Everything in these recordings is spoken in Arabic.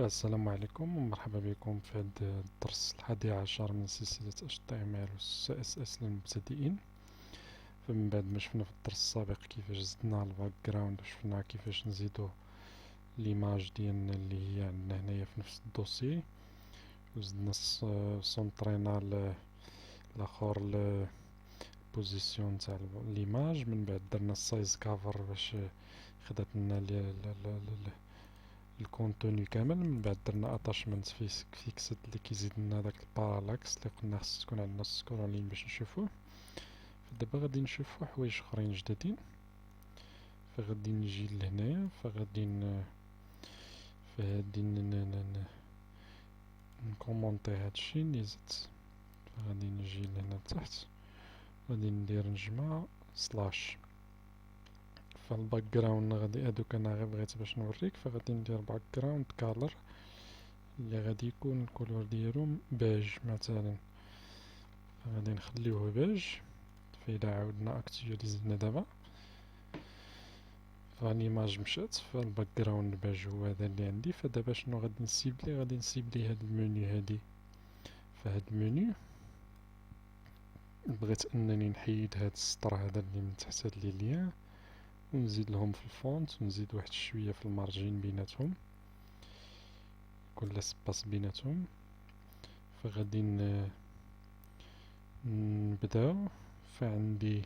السلام عليكم ومرحبا بكم في هذا الدرس 11 من سلسلة HTML و CSS للمبتدئين. فمن بعد ما شفنا في الدرس السابق كيفاش زدنا الباك جراوند وشفنا كيفاش نزيدو ليماج ديالنا اللي هي عندنا هنايا في نفس الدوسي، وزدنا سونطرينا لاخر البوزيسيون تاع ليماج. من بعد درنا السايز كافر باش خدات لنا الكونتوني كامل. من بعد درنا اتاشمنت فيكسد اللي كيزيد لنا داك البارالاكس اللي قلنا خص تكون عندنا سكرولين باش نشوفوه. فدابا غادي نشوفو حوايج اخرين جدادين. فغادي نجي لهنايا فغادي نكومونطي هادشي اللي زدت. فغادي نجي لهنا تحت، غادي ندير نجمع سلاش. فالباك جراوند غادي هادوك انا غير بغيت باش نوريك. فغادي ندير باك جراوند كالر اللي غادي يكون الكولور ديالو بيج مثلا، غادي نخليوه بيج. فإذا عاودنا اكتواليزينا دابا فاليماج مشات، فالباك جراوند بيج هو هذا اللي عندي. فدابا شنو غادي نسيبلي؟ غادي نسيبلي هاد المنيو هادي. فهاد المنيو بغيت انني نحيد هاد السطر هذا اللي من تحت هاد لي ليان، ونزيد لهم في الفونت، ونزيد واحد شويه في المارجين بيناتهم، كل سباس بيناتهم. فغادي نبداو. فعندي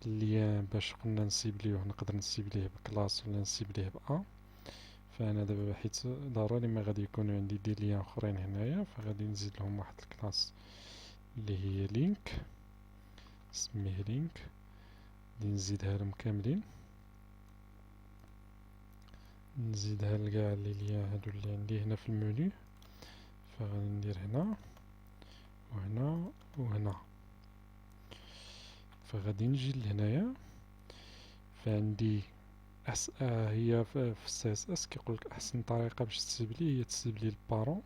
الليان باش قلنا نسيبليوه، نقدر نسيبليه بكلاس ولا نسيبليه بأ. فأنا دابا حيت ضروري ما غادي يكونوا عندي دي ليان اخرين هنايا، فغادي نزيد لهم واحد الكلاس اللي هي لينك، نسميه لينك. غادي نزيدها لهم كاملين، نزيدها لكاع لي ليان هادو اللي عندي هنا في المنيو. فغادي ندير هنا وهنا وهنا. فغادي نجي لهنايا. فعندي هي في السي اس اس كيقولك احسن طريقه باش تسيب ليه هي تسيب ليه البارون،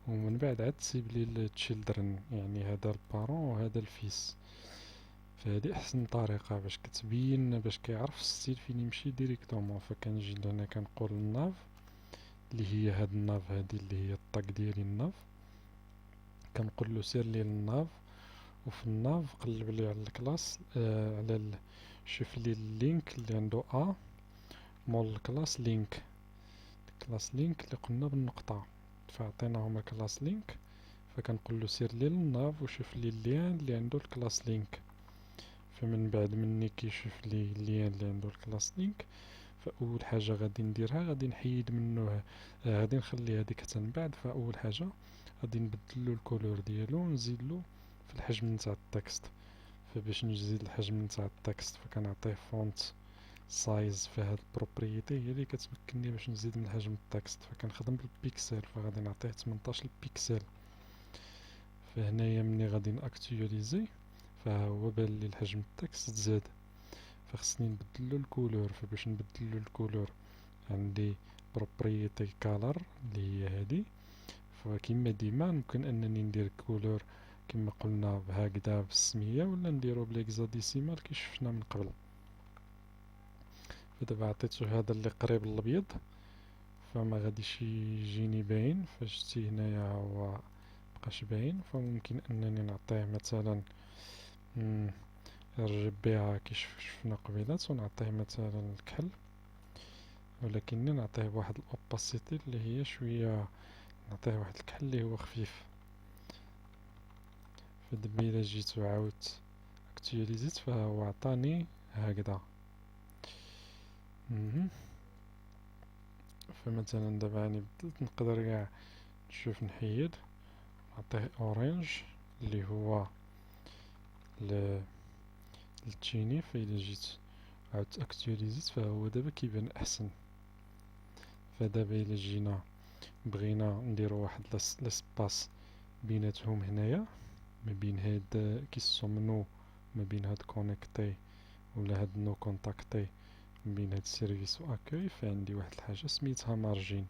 ومن بعد عاد تسيب ليه التشيلدرن، يعني هذا البارون وهذا الفيس. فهذه احسن طريقه باش كتبين باش كيعرف الستيل فين يمشي ديريكتومون. فكنجي لهنا كنقول الناف اللي هي هاد الناف هادي اللي هي الطاق ديالي الناف، كنقول له سير لي للناف. وفي الناف قلب لي على الكلاس شوف لي اللينك اللي عنده مول الكلاس لينك، كلاس لينك اللي قلنا بالنقطة. فعطيناهم الكلاس لينك، فكنقول له سير لي للناف وشوف لي الليان اللي عنده الكلاس لينك. فمن بعد مني كيشوف لي الليان اللي عنده الكلاس لينك، فأول حاجة غادي نديرها غادي نحيد منه غادي نخلي هاديك حتى من بعد. فأول حاجة غادي نبدلو الكولور ديالو ونزيدلو في الحجم نتاع التكست. فباش نزيد الحجم نتاع التكست فكنعطيه فونت سايز. فهاد البروبريتي هي اللي كتمكنني باش نزيد من حجم التكست. فكنخدم بالبيكسل، فغادي نعطيه 18 بيكسل. فهنايا مني غادي ناكتواليزي فهو بان لي الحجم التكست زاد. فخصني نبدلو الكولور. فباش نبدلو الكولور عندي بروبريتي كالر اللي هي هادي. فكما ديما ممكن انني ندير كولور كما قلنا بهكذا بالسمية، ولا نديرو بالهكزاديسيمال كي شفنا من قبل. فدابا عطيتو هذا اللي قريب للابيض، فما غاديش يجيني باين. فشتي هنايا هو مبقاش باين. فممكن انني نعطيه مثلا RGB كي شفنا قبيلات، ونعطيه مثلا الكحل، ولكن نعطيه واحد الاوباسيتي اللي هي شوية، نعطيه واحد الكحل اللي هو خفيف. فدابا الا جيت وعاودت اكتواليزيت فهو عطاني هكذا. فمثلا دابا راني بدلت نقدر كاع نشوف نحيد نعطيه اورانج اللي هو التشيني. فإلا جيت عاودت اكتواليزيت فهو دابا كيبان احسن. فدابا إلا جينا بغينا نديرو واحد لاسباس بيناتهم هنايا، ما بين هاد كيسومنو، ما بين هاد كونيكتي ولا هاد نو كونتاكتي، ما بين هاد سيرفيس و اكوي. فعندي واحد الحاجة سميتها مارجين.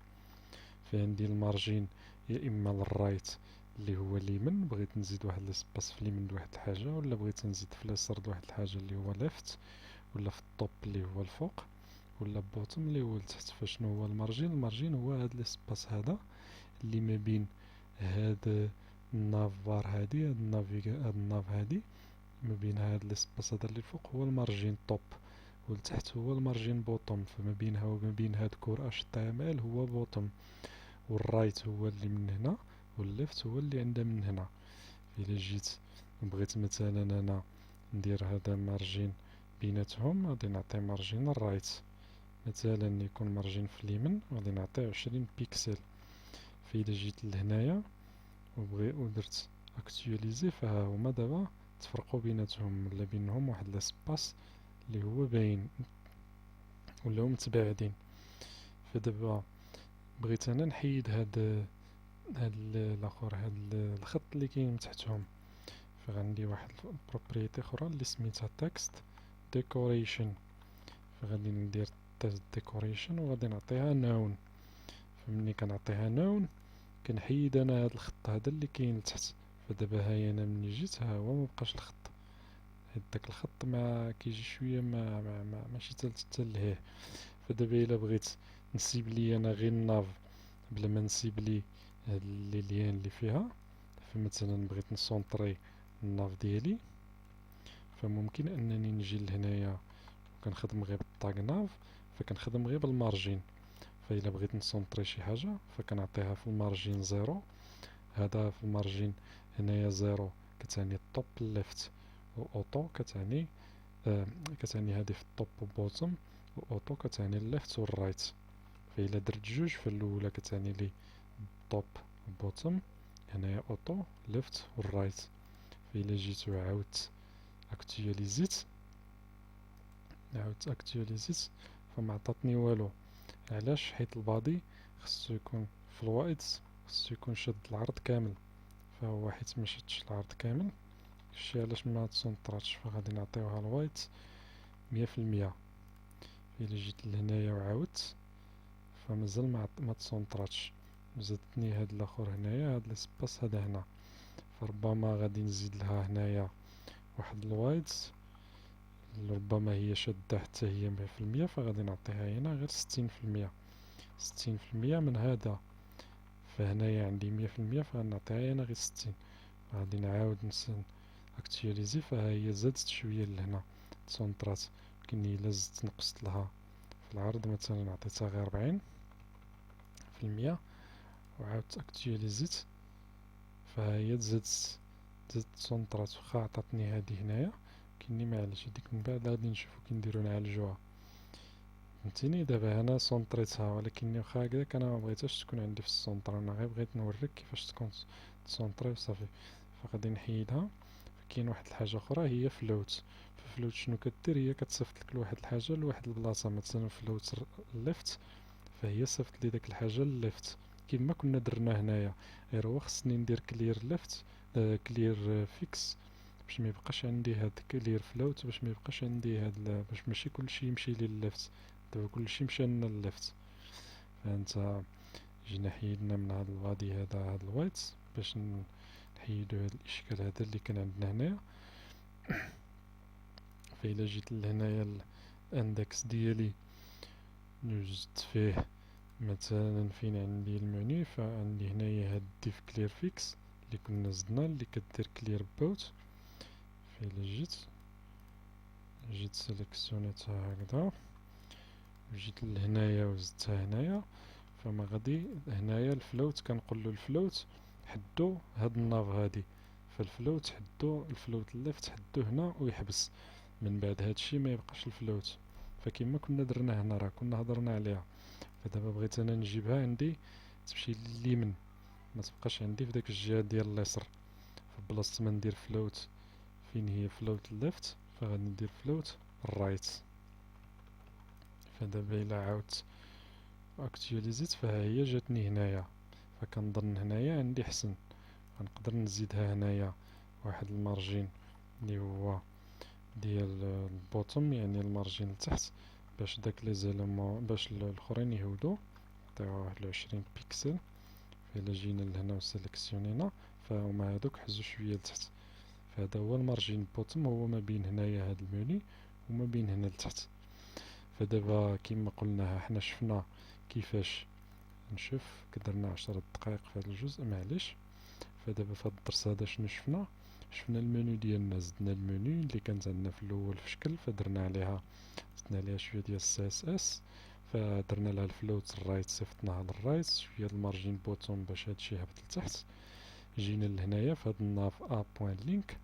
فعندي المارجين يا اما للرايت اللي هو اليمين، بغيت نزيد واحد لاسباس في اليمين لواحد الحاجة، ولا بغيت نزيد في اليسار لواحد الحاجة اللي هو ليفت، ولا في الطوب اللي هو الفوق، ولا بوتوم اللي هو لتحت. فشنو هو المارجين؟ المارجين هو هاد ليسباس هذا اللي ما بين هاد الناف بار هادي، هاد الناف هادي، ما بين هاد ليسباس هذا اللي فوق هو المارجين توب، والتحت هو المارجين بوتوم. فما بينها وما بين هاد كور اش تي ام ال هو بوتوم، والرايت هو اللي من هنا، والليفت هو اللي عنده من هنا. إلا جيت بغيت مثلا انا ندير هذا مارجين بيناتهم، غادي نعطي مارجين الرايت مثلا يكون مارجين في اليمين، غادي نعطيه 20 بيكسل. فإلا جيت لهنايا ودرت اكتواليزي، فها هما دابا تفرقوا بيناتهم، ولا بينهم واحد لاسباس اللي هو باين، ولاو متباعدين. فدابا بغيت انا نحيد هاد الاخر، هاد الخط اللي كاين من تحتهم. فغندي واحد البروبريتي اخرى اللي سميتها تكست ديكوريشن، فغادي ندير تكست ديكوريشن وغادي نعطيها نون. فمني كنعطيها نون كنحيد انا هاد الخط هذا اللي كاين لتحت. فدابا هاي انا مني جيت ها هو مبقاش الخط، داك الخط ما كيجي شويه ماشي تلهيه. فدابا الا بغيت نسيبلي انا غير الناف بلا ما نسيبلي هاد لي ليان اللي فيها، فمثلا بغيت نسونطري الناف ديالي، فممكن انني نجي لهنايا وكنخدم غير بالطاق ناف، فكنخدم غير بالمارجين. فإلا بغيت نسونطري شي حاجة فكنعطيها في المارجين زيرو. هذا في المارجين هنايا زيرو كتعني التوب ليفت، و اوتو كتعني هذه في التوب وبوتوم، و اوتو كتعني الليفت والرايت. فإلا درت جوج فالأولى كتعني لي توب وبوتوم، هنايا اوتو ليفت والرايت. فإلا جيت وعاودت اكتواليزيت فما عطاتني والو. علاش؟ حيت البادي خصو يكون في الوايت، خصو يكون شاد العرض كامل، فهو حيت ما شادش العرض كامل داكشي علاش ما تسونطراتش. فغادي نعطيوها الوايت 100%. الا جيت لهنايا وعاودت فمازال ما تسونطراتش، زدتني هاد الاخر هنايا، هاد لسباس هذا هنا. فربما غادي نزيد لها هنايا واحد الوايت، ربما هي شادة حتى هي 100%، فغادي نعطيها هنا غير 60%. 60% من هذا، فهنايا عندي 100%، فغنعطيها هنا غير 60. غادي نعاود اكتواليزي، فها هي زادت شوية لهنا تسونطرات، ولكن إلا زدت نقصت لها في العرض مثلا عطيتها غير 40%، وعاودت اكتواليزيت فها هي تزادت تسونطرات. واخا عطاتني هادي هنايا كني معليش هاديك من بعد غادي نشوفو كي نديرو نعالجوها. فهمتيني؟ دابا انا سونطريتها، ولكن واخا هكداك انا مبغيتهاش تكون عندي في السونطر، انا غير بغيت نوريك كيفاش تكون تسونطري وصافي. فغادي نحيدها. كاين واحد الحاجة اخرى هي فلوت. ففلوت شنو كدير؟ هي كتصيفط لك لواحد الحاجة لواحد البلاصة، مثلا فلوت ليفت، فهي صيفط لي داك الحاجة ليفت كيما كنا درنا هنايا. غير هو خصني ندير كلير ليفت، كلير فيكس، باش ما يبقاش عندي هاد كلير فلوت، باش ما يبقاش عندي هاد باش ماشي كلشي يمشي لي ليفت. دابا كلشي مشى لنا ليفت. فانت جينا حيدنا من هاد البادي هذا هاد الوايت باش نحيدو هاد الاشكال هذا اللي كان عندنا هنايا. فإلا جيت لهنايا الاندكس ديالي وجدت فيه مثلا فين عندي المنيو، فعندي هنايا هاد ديف كلير فيكس اللي كنا زدنا اللي كدير كلير بوت. فإلا جيت سيليكسيونيتها هكذا وجيت لهنايا وزدتها هنايا، فما غادي هنايا الفلوت كنقولو الفلوت حدو هاد الناف هادي، فالفلوت حدو الفلوت الليفت حدو هنا ويحبس، من بعد هادشي ما يبقاش الفلوت. فكما كنا درنا هنا راه كنا هضرنا عليها. فدابا بغيت انا نجيبها عندي تمشي لليمين، ما تبقاش عندي في داك الجهه ديال اليسر. فبلاصه ما ندير فلوت فين هي فلوت الليفت، فغادي ندير فلوت الرايت. فدابا الا عاودت اكتواليزيت فها هي جاتني هنايا. فكنظن هنايا عندي حسن، غنقدر نزيدها هنايا واحد المارجين اللي هو ديال البوتوم، يعني المارجين لتحت، باش داك لي زيليمون باش الاخرين يهودو، نعطيوها واحد 20 بيكسل. فإلا جينا لهنا وسيليكسيونينا فهما هادوك حزو شوية لتحت. فهذا هو المارجين بوتوم، هو ما بين هنايا هاد الموني وما بين هنا لتحت. فدابا كما قلنا حنا شفنا كيفاش نشوف كدرنا 10 دقائق في هذا الجزء معليش. فدابا في هذا الدرس هذا شنو شفنا؟ شفنا المنيو ديالنا، زدنا المنيو اللي كانت عندنا في الاول في شكل، فدرنا عليها زدنا عليها شويه ديال السي اس اس، فدرنا لها الفلوت الرايت صيفطناها للرايت، شويه المارجين بوتون باش هادشي يهبط لتحت. جينا لهنايا في هاد الناف ا بوين لينك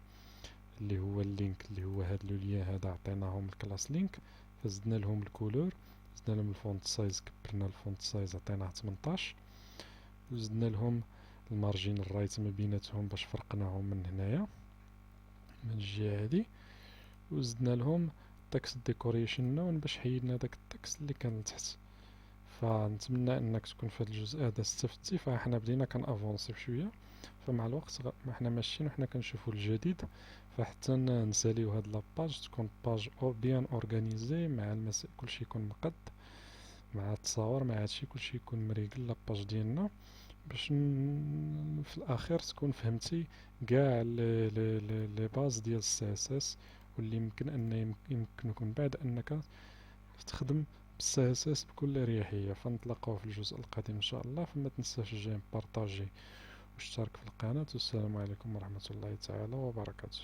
اللي هو اللينك اللي هو هاد لو ليان هذا عطيناهم الكلاس لينك، فزدنا لهم الكولور، زدنا لهم الفونت سايز، كبرنا الفونت سايز عطيناه 18، وزدنا لهم المارجين الرايت ما بيناتهم باش فرقناهم من هنايا من الجهة هادي، وزدنا لهم تكست ديكوريشن نون باش حيدنا داك التكست اللي كان لتحت. فنتمنى انك تكون في هذا الجزء هذا استفدتي. فاحنا بدينا كنافونسي بشويه، فمع الوقت ما احنا ماشيين وحنا كنشوفوا الجديد، فحتى نساليو هاد لاباج تكون باج بيان اورغانيزي، مع المسائل كلشي يكون مقد، مع التصاور مع هادشي كلشي يكون مريقل لاباج ديالنا، باش في الاخير تكون فهمتي كاع لي باز ديال السي اس اس، واللي يمكن ان يمكنك من بعد انك تخدم بالسي اس اس بكل اريحيه. فنتلاقاو في الجزء القادم ان شاء الله، فما تنساش جيم بارطاجي واشترك في القناه، والسلام عليكم ورحمه الله تعالى وبركاته.